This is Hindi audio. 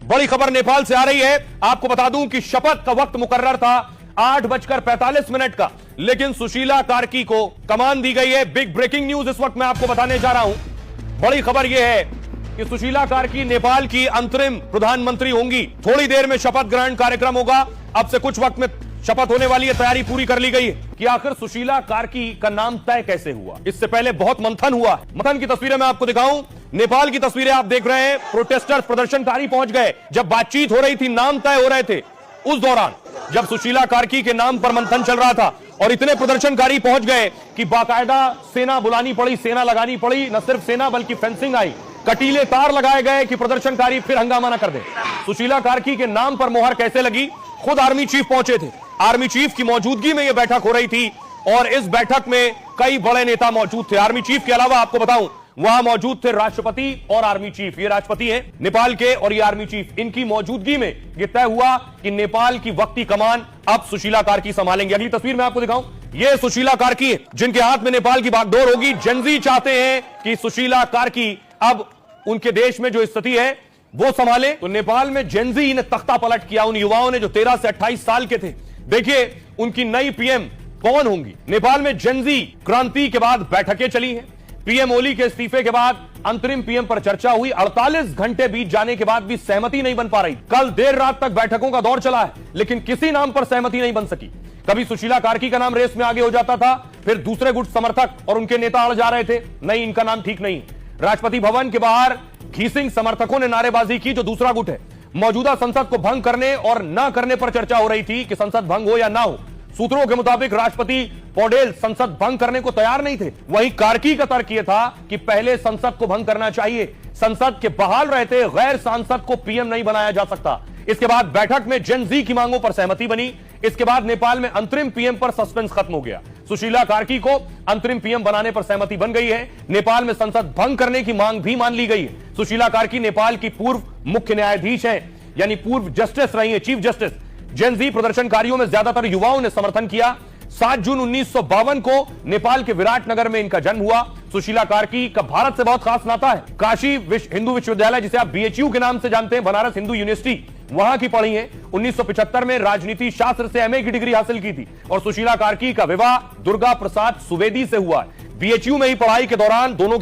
बड़ी खबर नेपाल से आ रही है। आपको बता दूं कि शपथ का वक्त मुकर्रर था 8:45 का, लेकिन सुशीला कार्की को कमान दी गई है। बिग ब्रेकिंग न्यूज इस वक्त मैं आपको बताने जा रहा हूं। बड़ी खबर यह है कि सुशीला कार्की नेपाल की अंतरिम प्रधानमंत्री होंगी। थोड़ी देर में शपथ ग्रहण कार्यक्रम होगा। अब से कुछ वक्त में शपथ होने वाली है। तैयारी पूरी कर ली गई है कि आखिर सुशीला कार्की का नाम तय कैसे हुआ। इससे पहले बहुत मंथन हुआ। मंथन की तस्वीरें मैं आपको दिखाऊं। नेपाल की तस्वीरें आप देख रहे हैं। प्रोटेस्टर्स, प्रदर्शनकारी पहुंच गए। जब बातचीत हो रही थी, नाम तय हो रहे थे, उस दौरान जब सुशीला कार्की के नाम पर मंथन चल रहा था और इतने प्रदर्शनकारी पहुंच गए कि बाकायदा सेना बुलानी पड़ी, सेना लगानी पड़ी। न सिर्फ सेना बल्कि फेंसिंग आई, कटीले तार लगाए गए कि प्रदर्शनकारी फिर हंगामा न कर दे। सुशीला कार्की के नाम पर मोहर कैसे लगी, खुद आर्मी चीफ पहुंचे थे। आर्मी चीफ की मौजूदगी में यह बैठक हो रही थी और इस बैठक में कई बड़े नेता मौजूद थे। आर्मी चीफ के अलावा आपको बताऊं, वहां मौजूद थे राष्ट्रपति और आर्मी चीफ। ये राष्ट्रपति हैं नेपाल के और ये आर्मी चीफ। इनकी मौजूदगी में यह तय हुआ कि नेपाल की वक्ती कमान अब सुशीला कार्की संभालेंगे। अगली तस्वीर मैं आपको दिखाऊं, ये सुशीला कार्की है जिनके हाथ में नेपाल की बागडोर होगी। जेनजी चाहते हैं कि सुशीला कार्की अब उनके देश में जो स्थिति है वो संभाले। तो नेपाल में जेनजी ने तख्ता पलट किया। उन युवाओं ने जो 13 से 28 साल के थे। देखिए उनकी नई पीएम कौन होंगी। नेपाल में जेनजी क्रांति के बाद बैठकें चली हैं। पीएम ओली के इस्तीफे के बाद अंतरिम पीएम पर चर्चा हुई। 48 घंटे बीत जाने के बाद भी सहमति नहीं बन पा रही। कल देर रात तक बैठकों का दौर चला है, लेकिन किसी नाम पर सहमति नहीं बन सकी। कभी सुशीला कार्की का नाम रेस में आगे हो जाता था, फिर दूसरे गुट समर्थक और उनके नेता अड़ जा रहे थे, नहीं इनका नाम ठीक नहीं। राष्ट्रपति भवन के बाहर घीसिंग समर्थकों ने नारेबाजी की, जो दूसरा गुट है। मौजूदा संसद को भंग करने और न करने पर चर्चा हो रही थी कि संसद भंग हो या ना हो। सूत्रों के मुताबिक राष्ट्रपति पौडेल संसद भंग करने को तैयार नहीं थे। वहीं कार्की का तर्क यह था कि पहले संसद को भंग करना चाहिए। संसद के बहाल रहते गैर सांसद को पीएम नहीं बनाया जा सकता। इसके बाद बैठक में जेन-जी की मांगों पर सहमति बनी। इसके बाद नेपाल में अंतरिम पीएम पर सस्पेंस खत्म हो गया। सुशीला कार्की को अंतरिम पीएम बनाने पर सहमति बन गई है। नेपाल में संसद भंग करने की मांग भी मान ली गई है। सुशीला कार्की नेपाल की पूर्व मुख्य न्यायाधीश हैं, यानी पूर्व जस्टिस रही है, चीफ जस्टिस। जेन-जी प्रदर्शनकारियों में ज्यादातर युवाओं ने समर्थन किया। 7 जून 1952 को नेपाल के विराटनगर में इनका जन्म हुआ। सुशीला कार्की का भारत से बहुत खास नाता है। काशी हिंदू विश्वविद्यालय, जिसे आप बीएचयू के नाम से जानते हैं, बनारस हिंदू यूनिवर्सिटी, वहां की पढ़ी है। 1975 में राजनीति शास्त्र से एमए की डिग्री हासिल की थी और सुशीला कार्की का विवाह दुर्गा प्रसाद सुवेदी से हुआ। बीएचयू में ही पढ़ाई के दौरान दोनों की